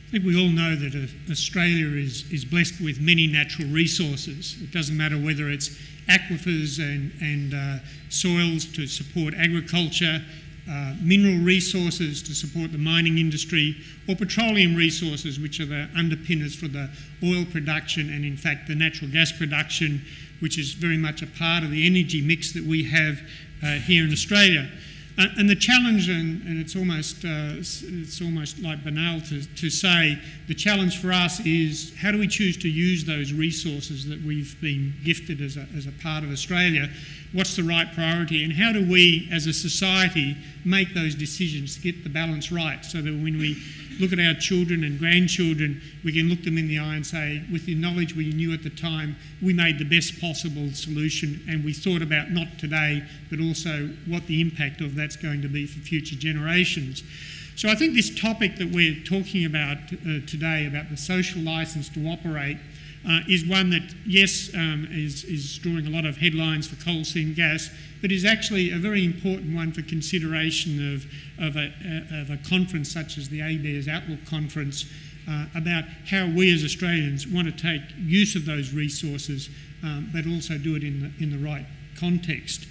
I think we all know that Australia is blessed with many natural resources. It doesn't matter whether it's aquifers and soils to support agriculture, mineral resources to support the mining industry, or petroleum resources, which are the underpinners for the oil production and, in fact, the natural gas production, which is very much a part of the energy mix that we have here in Australia. And the challenge, and it's almost like banal to say, the challenge for us is how do we choose to use those resources that we've been gifted as a part of Australia? What's the right priority, and how do we as a society make those decisions to get the balance right, so that when we look at our children and grandchildren, we can look them in the eye and say, with the knowledge we knew at the time, we made the best possible solution, and we thought about not today, but also what the impact of that's going to be for future generations. So I think this topic that we're talking about today, about the social licence to operate, is one that, yes, is drawing a lot of headlines for coal seam gas, but is actually a very important one for consideration of a conference such as the ABARES Outlook Conference, about how we as Australians want to take use of those resources, but also do it in the right context.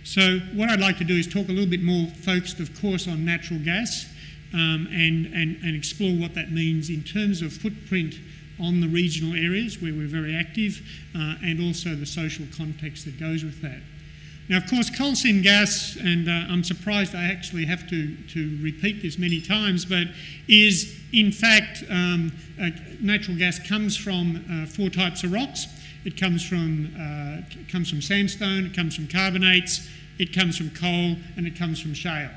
So what I'd like to do is talk a little bit more focused, of course, on natural gas, and explore what that means in terms of footprint on the regional areas where we're very active, and also the social context that goes with that. Now, of course, coal seam gas, and I'm surprised I actually have to repeat this many times, but is in fact, natural gas comes from 4 types of rocks. It comes from sandstone, it comes from carbonates, it comes from coal, and it comes from shale.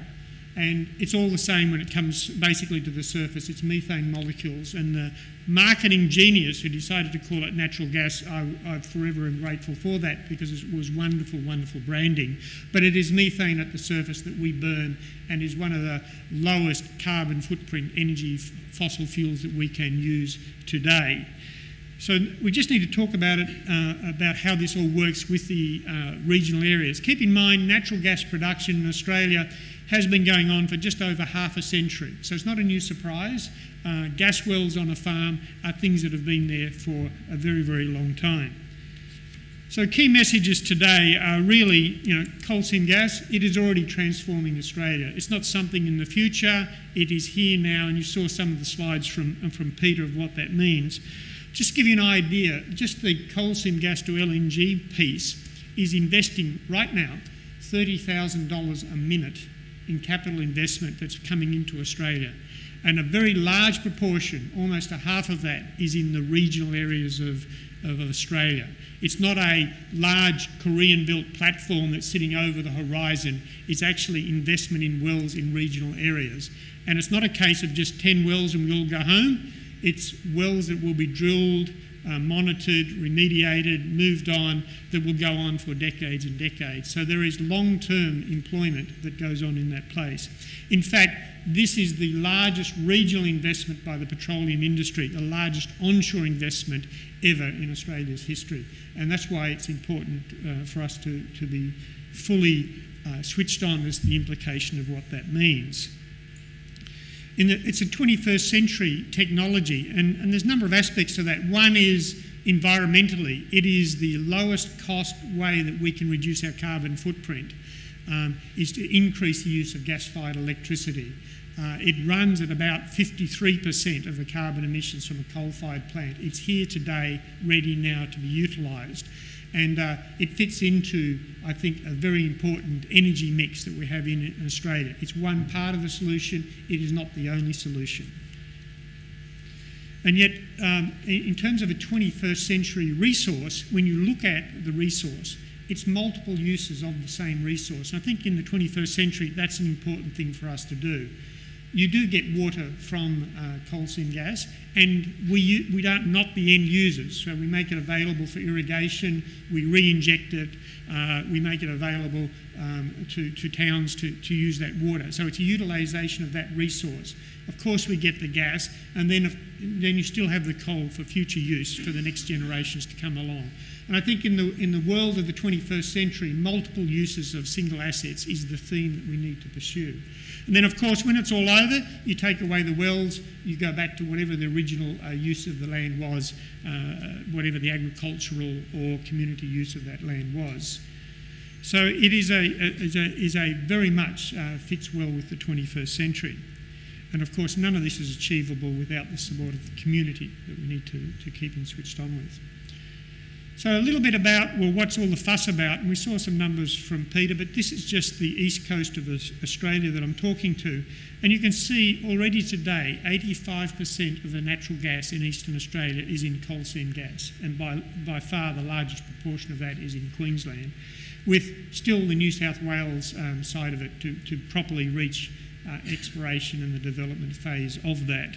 And it's all the same when it comes basically to the surface. It's methane molecules. And the marketing genius who decided to call it natural gas, I forever am grateful for that, because it was wonderful, wonderful branding. But it is methane at the surface that we burn, and is one of the lowest carbon footprint energy fossil fuels that we can use today. So we just need to talk about it, about how this all works with the regional areas. Keep in mind, natural gas production in Australia has been going on for just over half a century. So it's not a new surprise. Gas wells on a farm are things that have been there for a very, very long time. So key messages today are really, coal seam gas, it is already transforming Australia. It's not something in the future, it is here now, and you saw some of the slides from Peter of what that means. Just to give you an idea, just the coal seam gas to LNG piece is investing right now $30,000 a minute in capital investment that's coming into Australia. And a very large proportion, almost a half of that, is in the regional areas of Australia. It's not a large Korean-built platform that's sitting over the horizon. It's actually investment in wells in regional areas. And it's not a case of just 10 wells and we all go home. It's wells that will be drilled, monitored, remediated, moved on, that will go on for decades and decades. So there is long-term employment that goes on in that place. In fact, this is the largest regional investment by the petroleum industry, the largest onshore investment ever in Australia's history. And that's why it's important for us to be fully switched on as the implication of what that means. It's a 21st century technology, and there's a number of aspects to that. One is environmentally. It is the lowest cost way that we can reduce our carbon footprint, is to increase the use of gas-fired electricity. It runs at about 53% of the carbon emissions from a coal-fired plant. It's here today, ready now to be utilised. And it fits into, I think, a very important energy mix that we have in Australia. It's one part of the solution, it is not the only solution. And yet, in terms of a 21st century resource, when you look at the resource, it's multiple uses of the same resource. And I think in the 21st century, that's an important thing for us to do. You do get water from coal seam gas, and we don't not the end users. So we make it available for irrigation, we re-inject it, we make it available to towns to use that water. So it's a utilisation of that resource. Of course we get the gas, and then you still have the coal for future use for the next generations to come along. And I think in the world of the 21st century, multiple uses of single assets is the theme that we need to pursue. And then, of course, when it's all over, you take away the wells, you go back to whatever the original use of the land was, whatever the agricultural or community use of that land was. So it is a very much fits well with the 21st century. And of course, none of this is achievable without the support of the community that we need to keep them switched on with. So a little bit about, well, what's all the fuss about? And we saw some numbers from Peter, but this is just the east coast of Australia that I'm talking to. And you can see already today, 85% of the natural gas in eastern Australia is in coal seam gas. And by far the largest proportion of that is in Queensland, with still the New South Wales side of it to properly reach exploration and the development phase of that.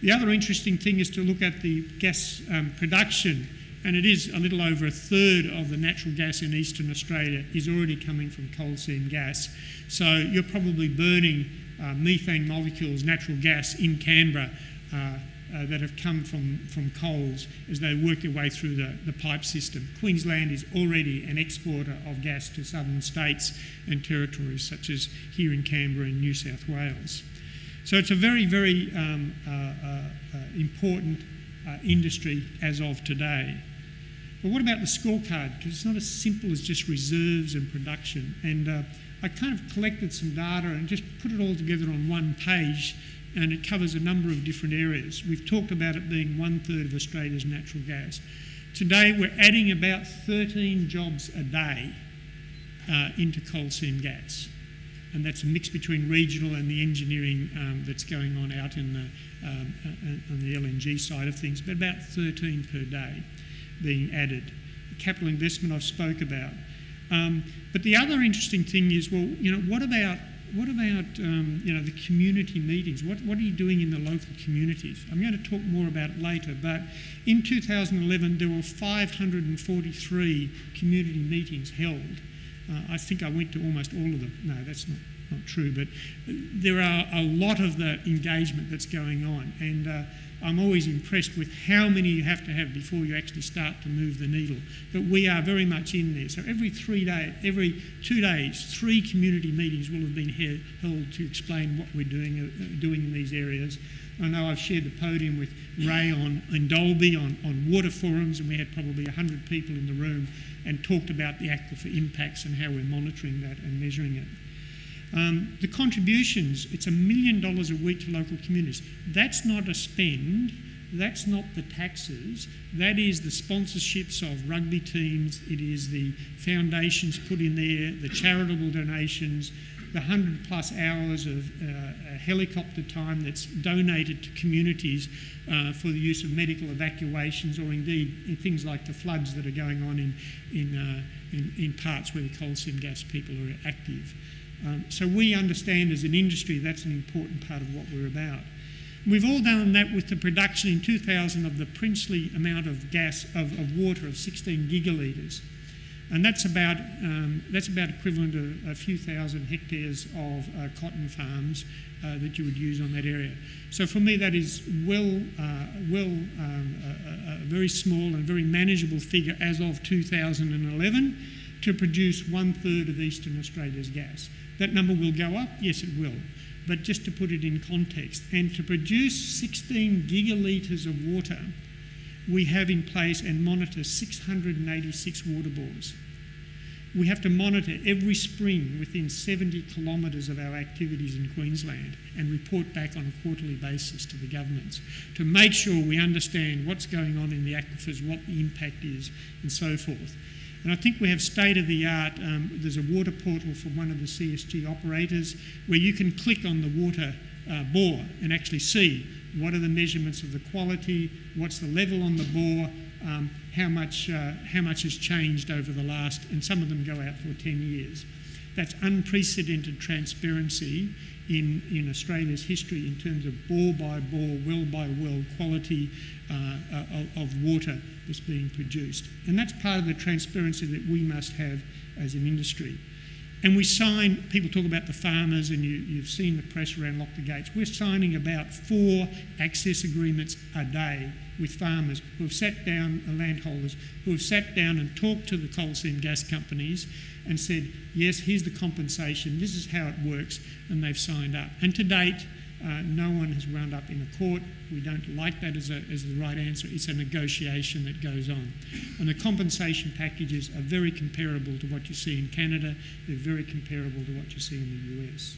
The other interesting thing is to look at the gas production, and it is a little over a third of the natural gas in eastern Australia is already coming from coal seam gas. So you're probably burning methane molecules, natural gas in Canberra that have come from coals as they work their way through the pipe system. Queensland is already an exporter of gas to southern states and territories such as here in Canberra and New South Wales. So it's a very, very important industry as of today. But what about the scorecard? Because it's not as simple as just reserves and production. And I kind of collected some data and just put it all together on one page, and it covers a number of different areas. We've talked about it being 1/3 of Australia's natural gas. Today we're adding about 13 jobs a day into coal seam gas. And that's a mix between regional and the engineering that's going on out in on the LNG side of things, but about 13 per day being added. The capital investment I've spoke about. But the other interesting thing is, well, you know, what about you know, the community meetings? What are you doing in the local communities? I'm going to talk more about it later, but in 2011 there were 543 community meetings held. I think I went to almost all of them. No, that's not true, but there are a lot of the engagement that's going on, and I'm always impressed with how many you have to have before you actually start to move the needle. But we are very much in there. So every 2 days, 3 community meetings will have been held to explain what we're doing in these areas. I know I've shared the podium with Ray in Dalby on water forums, and we had probably 100 people in the room and talked about the aquifer impacts and how we're monitoring that and measuring it. The contributions, it's $1 million a week to local communities. That's not a spend, that's not the taxes, that is the sponsorships of rugby teams, it is the foundations put in there, the charitable donations, the 100+ hours of helicopter time that's donated to communities for the use of medical evacuations, or indeed in things like the floods that are going on in parts where the coal seam gas people are active. So we understand as an industry that's an important part of what we're about. We've all done that with the production in 2000 of the princely amount of gas, of water of 16 gigalitres. And that's about equivalent to a few thousand hectares of cotton farms that you would use on that area. So for me that is a very small and very manageable figure as of 2011 to produce 1/3 of Eastern Australia's gas. That number will go up, yes it will, but just to put it in context, and to produce 16 gigalitres of water, we have in place and monitor 686 water bores. We have to monitor every spring within 70 kilometres of our activities in Queensland and report back on a quarterly basis to the governments to make sure we understand what's going on in the aquifers, what the impact is, and so forth. And I think we have state-of-the-art, there's a water portal from one of the CSG operators where you can click on the water bore and actually see what are the measurements of the quality, what's the level on the bore, how much has changed over the last, and some of them go out for 10 years. That's unprecedented transparency in Australia's history in terms of bore by bore, well by well quality of water that's being produced. And that's part of the transparency that we must have as an industry. And we sign, people talk about the farmers, and you've seen the press around Lock the Gates. We're signing about 4 access agreements a day with farmers who have sat down, landholders, who have sat down and talked to the coal seam gas companies and said, yes, here's the compensation, this is how it works, and they've signed up. And to date, no one has wound up in a court. We don't like that as the right answer. It's a negotiation that goes on. And the compensation packages are very comparable to what you see in Canada. They're very comparable to what you see in the US.